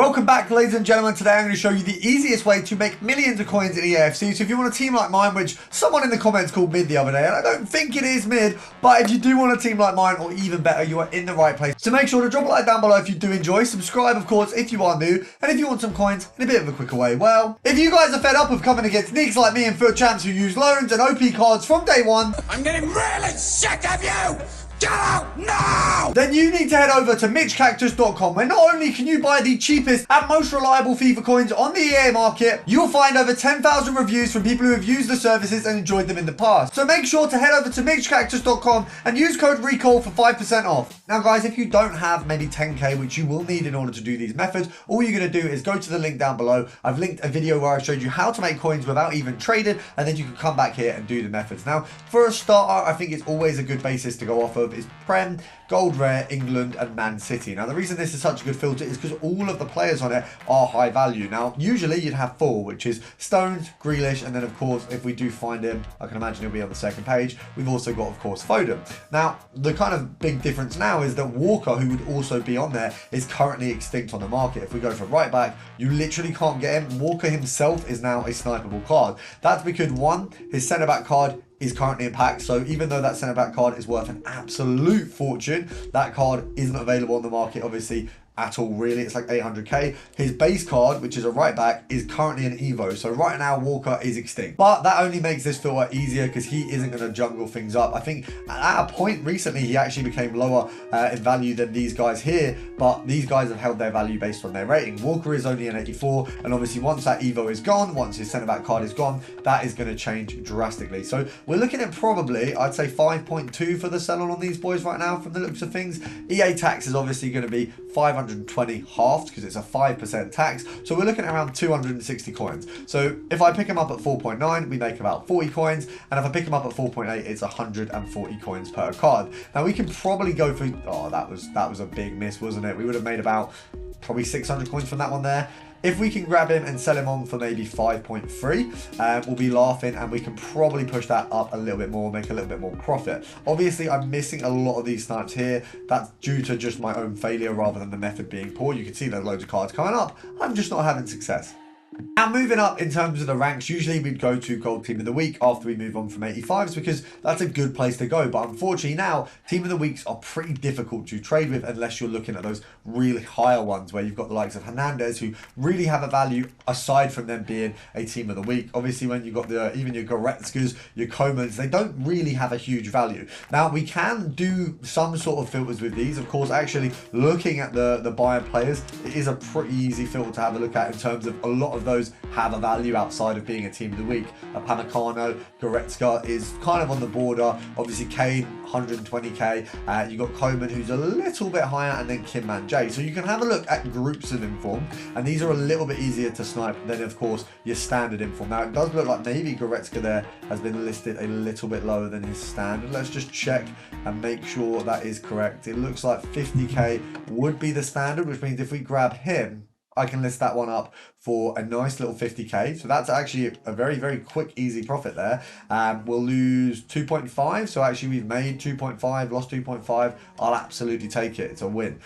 Welcome back, ladies and gentlemen. Today I'm going to show you the easiest way to make millions of coins in EAFC. So if you want a team like mine, which someone in the comments called mid the other day, and I don't think it is mid, but if you do want a team like mine, or even better, you are in the right place. So make sure to drop a like down below if you do enjoy. Subscribe, of course, if you are new. And if you want some coins in a bit of a quicker way, well, if you guys are fed up of coming against nicks like me and foot champs who use loans and OP cards from day one, I'm getting really sick of you! Get out now! Then you need to head over to mitchcactus.com, where not only can you buy the cheapest and most reliable FIFA coins on the EA market, you'll find over 10,000 reviews from people who have used the services and enjoyed them in the past. So make sure to head over to mitchcactus.com and use code RECALL for 5% off. Now guys, if you don't have maybe 10k, which you will need in order to do these methods, all you're going to do is go to the link down below. I've linked a video where I showed you how to make coins without even trading, and then you can come back here and do the methods. Now, for a starter, I think it's always a good basis to go off of is Prem, Gold Rare, England and Man City. Now the reason this is such a good filter is because all of the players on it are high value. Now usually you'd have 4, which is Stones, Grealish, and then of course if we do find him, I can imagine he'll be on the second page. We've also got of course Foden. Now the kind of big difference now is that Walker, who would also be on there, is currently extinct on the market. If we go for right back, you literally can't get him. Walker himself is now a snipeable card. That's because one, his centre back card is currently in pack, so even though that centre back card is worth an absolute fortune, that card isn't available on the market obviously at all really. It's like 800k. His base card, which is a right back, is currently an Evo, so right now Walker is extinct, but that only makes this filter easier because he isn't going to jungle things up. I think at a point recently he actually became lower in value than these guys here, but these guys have held their value based on their rating. Walker is only an 84, and obviously once that Evo is gone, once his centre back card is gone, that is going to change drastically. So we're looking at probably, I'd say 5.2 for the sell on these boys right now from the looks of things. EA tax is obviously going to be 520 halved because it's a 5% tax, so we're looking at around 260 coins. So if I pick him up at 4.9, we make about 40 coins, and if I pick him up at 4.8, it's 140 coins per card. Now we can probably go for, oh, that was a big miss, wasn't it? We would have made about probably 600 coins from that one there. If we can grab him and sell him on for maybe 5.3, we'll be laughing, and we can probably push that up a little bit more, make a little bit more profit. Obviously, I'm missing a lot of these snipes here. That's due to just my own failure rather than the method being poor. You can see there's loads of cards coming up. I'm just not having success. Now moving up in terms of the ranks, usually we'd go to Gold Team of the Week after we move on from 85s because that's a good place to go. But unfortunately now, Team of the Weeks are pretty difficult to trade with unless you're looking at those really higher ones where you've got the likes of Hernandez who really have a value aside from them being a Team of the Week. Obviously when you've got the even your Goretzkas, your Komans, they don't really have a huge value. Now we can do some sort of filters with these. Of course, actually looking at the Bayern players, it is a pretty easy filter to have a look at in terms of a lot of those have a value outside of being a Team of the Week. Upamecano, Goretzka is kind of on the border. Obviously Kane, 120k. You've got Koeman, who's a little bit higher, and then Kim Man Jae. So you can have a look at groups of inform, and these are a little bit easier to snipe than of course your standard inform. Now it does look like maybe Goretzka there has been listed a little bit lower than his standard. Let's just check and make sure that is correct. It looks like 50k would be the standard, which means if we grab him, I can list that one up for a nice little 50k. So that's actually a very, very quick, easy profit there. We'll lose 2.5. So actually we've made 2.5, lost 2.5. I'll absolutely take it. It's a win.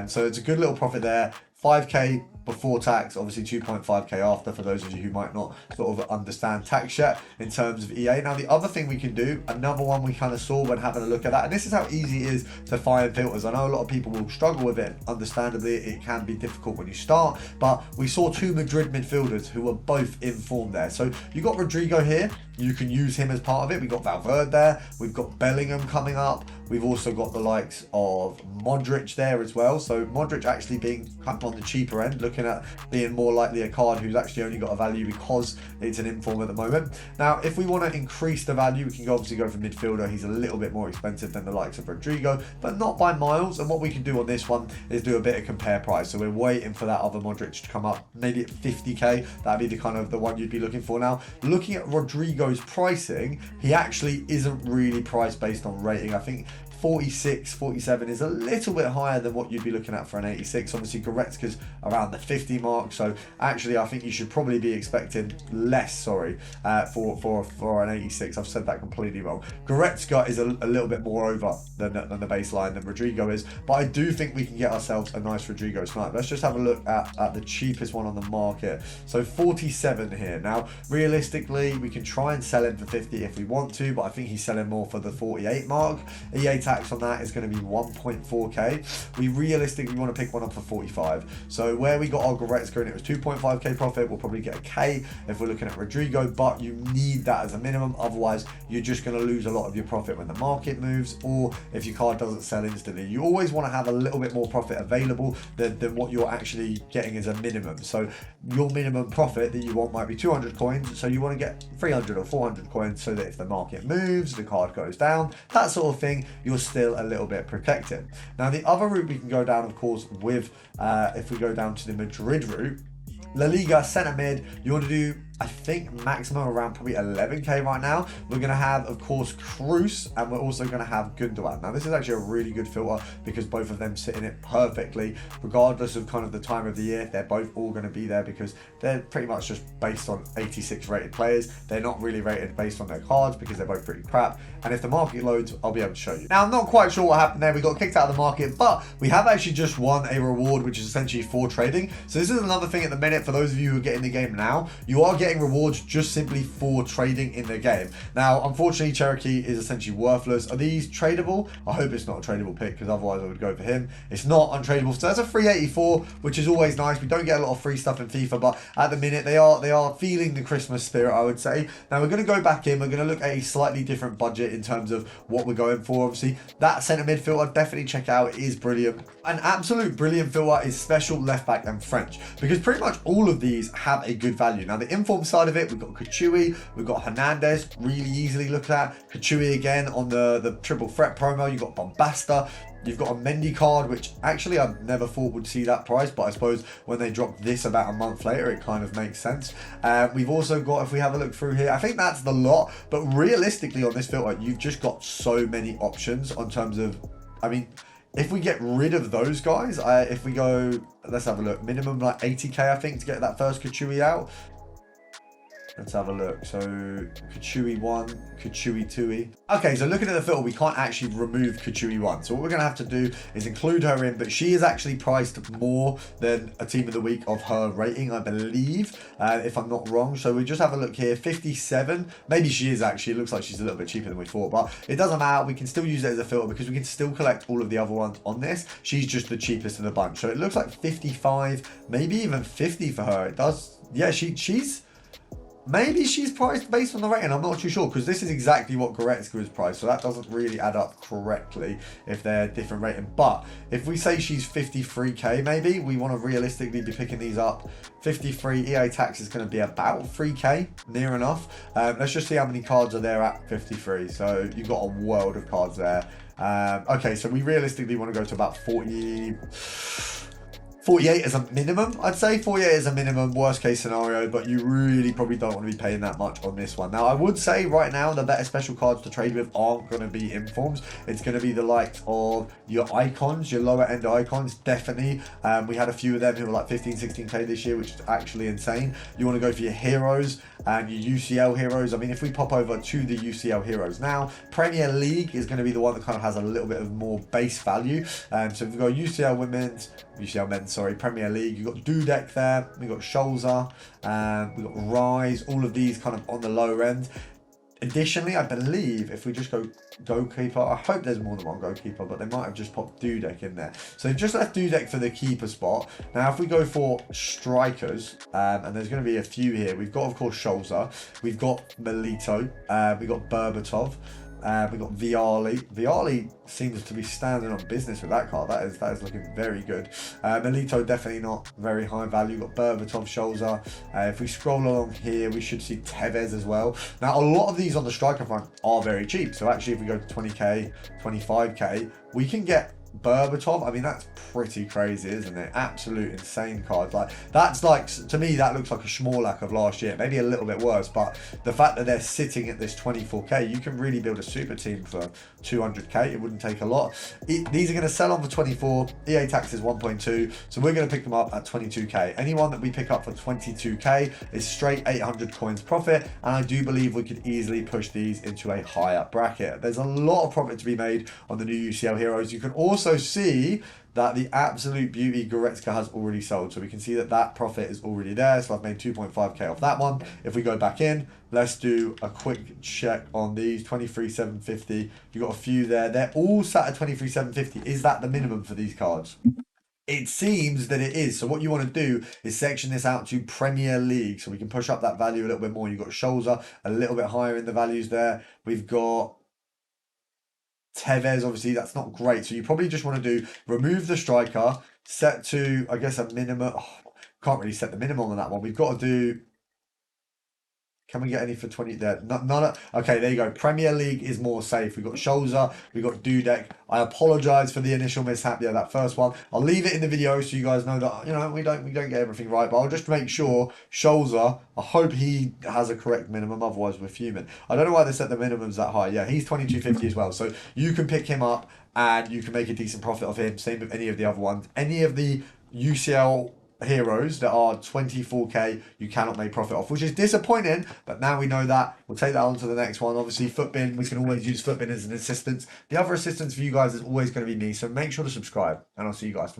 So it's a good little profit there. 5k before tax, obviously 2.5k after, for those of you who might not sort of understand tax yet in terms of EA. Now the other thing we can do, another one we kind of saw when having a look at that, and this is how easy it is to find filters. I know a lot of people will struggle with it. Understandably, it can be difficult when you start, but we saw 2 Madrid midfielders who were both in form there. So you got Rodrigo here, you can use him as part of it. We've got Valverde there, we've got Bellingham coming up, we've also got the likes of Modric there as well. So Modric actually being kind of on the cheaper end, looking at being more likely a card who's actually only got a value because it's an inform at the moment. Now if we want to increase the value, we can obviously go for midfielder. He's a little bit more expensive than the likes of Rodrigo, but not by miles. And what we can do on this one is do a bit of compare price. So we're waiting for that other Modric to come up, maybe at 50k. That'd be the kind of the one you'd be looking for. Now looking at Rodrigo's pricing, he actually isn't really priced based on rating. I think 46, 47 is a little bit higher than what you'd be looking at for an 86. Obviously, Goretzka's around the 50 mark, so actually I think you should probably be expecting less, sorry, for an 86. I've said that completely wrong. Goretzka is a little bit more over than the baseline than Rodrigo is, but I do think we can get ourselves a nice Rodrigo snipe. Let's just have a look at the cheapest one on the market. So 47 here. Now, realistically, we can try and sell him for 50 if we want to, but I think he's selling more for the 48 mark. EA tax on that is going to be 1.4k. We realistically want to pick one up for 45. So where we got our Goretzka and it was 2.5k profit, we'll probably get a K if we're looking at Rodrigo, but you need that as a minimum. Otherwise, you're just going to lose a lot of your profit when the market moves, or if your card doesn't sell instantly. You always want to have a little bit more profit available than what you're actually getting as a minimum. So your minimum profit that you want might be 200 coins, so you want to get 300 or 400 coins so that if the market moves, the card goes down, that sort of thing, you're still a little bit protected. Now, the other route we can go down, of course, with if we go down to the Madrid route, La Liga centre mid, you want to do, I think, maximum around probably 11k right now. We're going to have, of course, Cruz, and we're also going to have Gundogan. Now, this is actually a really good filter because both of them sit in it perfectly. Regardless of kind of the time of the year, they're both all going to be there because they're pretty much just based on 86 rated players. They're not really rated based on their cards because they're both pretty crap. And if the market loads, I'll be able to show you. Now, I'm not quite sure what happened there. We got kicked out of the market, but we have actually just won a reward, which is essentially for trading. So this is another thing at the minute for those of you who are getting the game now. You are getting rewards just simply for trading in the game. Now, unfortunately, Cherokee is essentially worthless. Are these tradable? I hope it's not a tradable pick because otherwise I would go for him. It's not untradeable. So that's a free 84, which is always nice. We don't get a lot of free stuff in FIFA, but at the minute they are feeling the Christmas spirit, I would say. Now we're going to go back in. We're going to look at a slightly different budget in terms of what we're going for. Obviously, that centre mid filter, definitely check out. It is brilliant. An absolute brilliant filter is special, left back and French, because pretty much all of these have a good value. Now, the inform side of it, we've got Kachui, we've got Hernandez, really easily looked at. Kachui again on the triple threat promo. You've got Bombasta. You've got a Mendy card, which actually I never thought would see that price, but I suppose when they dropped this about a month later, it kind of makes sense. We've also got, if we have a look through here, I think that's the lot, but realistically on this filter, you've just got so many options on terms of, I mean, if we get rid of those guys, if we go, let's have a look, minimum like 80k, I think, to get that first Kachui out. Let's have a look. So Kachui 1, Kachui 2. Okay, so looking at the filter, we can't actually remove Kachui 1. So what we're going to have to do is include her in, but she is actually priced more than a team of the week of her rating, I believe, if I'm not wrong. So we just have a look here, 57. Maybe she is actually, it looks like she's a little bit cheaper than we thought, but it doesn't matter. We can still use it as a filter because we can still collect all of the other ones on this. She's just the cheapest of the bunch. So it looks like 55, maybe even 50 for her. It does, yeah, she's... Maybe she's priced based on the rating. I'm not too sure because this is exactly what Goretzka is priced. So that doesn't really add up correctly if they're different rating. But if we say she's 53k, maybe we want to realistically be picking these up. 53 EA tax is going to be about 3k, near enough. Let's just see how many cards are there at 53. So you've got a world of cards there. Okay, so we realistically want to go to about 48 as a minimum, I'd say. 48 is a minimum, worst case scenario, but you really probably don't want to be paying that much on this one. Now, I would say right now, the better special cards to trade with aren't going to be informs. It's going to be the likes of your icons, your lower end icons, definitely. We had a few of them who were like 15, 16k this year, which is actually insane. You want to go for your heroes and your UCL heroes. I mean, if we pop over to the UCL heroes now, Premier League is going to be the one that kind of has a little bit of more base value. So we've got UCL men's, sorry, Premier League. You've got Dudek there. We've got Scholzer. We've got Rise. All of these kind of on the lower end. Additionally, I believe if we just go goalkeeper, I hope there's more than one goalkeeper, but they might have just popped Dudek in there. So they've just left Dudek for the keeper spot. Now, if we go for strikers, and there's going to be a few here. We've got, of course, Scholzer. We've got Milito. We've got Berbatov. We've got Viali. Viali seems to be standing on business with that card. That is looking very good. Milito definitely not very high value. We've got Berbatov, Scholzer. If we scroll along here, we should see Tevez as well. Now, a lot of these on the striker front are very cheap. So actually, if we go to 20k, 25k, we can get Berbatov, I mean, that's pretty crazy, isn't it? Absolute insane card. Like, that's like, to me, that looks like a Schmorlack of last year. Maybe a little bit worse, but the fact that they're sitting at this 24k, you can really build a super team for 200k. It wouldn't take a lot. These are going to sell on for 24. EA tax is 1.2, so we're going to pick them up at 22k. Anyone that we pick up for 22k is straight 800 coins profit, and I do believe we could easily push these into a higher bracket. There's a lot of profit to be made on the new UCL heroes. You can also see that the absolute beauty Goretzka has already sold, so we can see that that profit is already there. So I've made 2.5k off that one. If we go back in, let's do a quick check on these. 23,750. You got a few there. They're all sat at 23,750. Is that the minimum for these cards? It seems that it is. So what you want to do is section this out to Premier League, so we can push up that value a little bit more. You've got Scholzer a little bit higher in the values there. We've got Tevez, obviously, that's not great. So you probably just want to do remove the striker, set to, I guess, a minimum. Oh, can't really set the minimum on that one. We've got to do. Can we get any for 20 there? None. Okay, there you go. Premier League is more safe. We've got Scholzer, we've got Dudek. I apologize for the initial mishap. Yeah, that first one. I'll leave it in the video so you guys know that, you know, we don't get everything right, but I'll just make sure Scholzer, I hope he has a correct minimum, otherwise we're fuming. I don't know why they set the minimums that high. Yeah, he's 2250 as well. So you can pick him up and you can make a decent profit off him. Same with any of the other ones. Any of the UCL heroes that are 24k you cannot make profit off, which is disappointing, but now we know that. We'll take that on to the next one. Obviously, Footbin, we can always use Footbin as an assistant. The other assistance for you guys is always going to be me, so make sure to subscribe, and I'll see you guys tomorrow.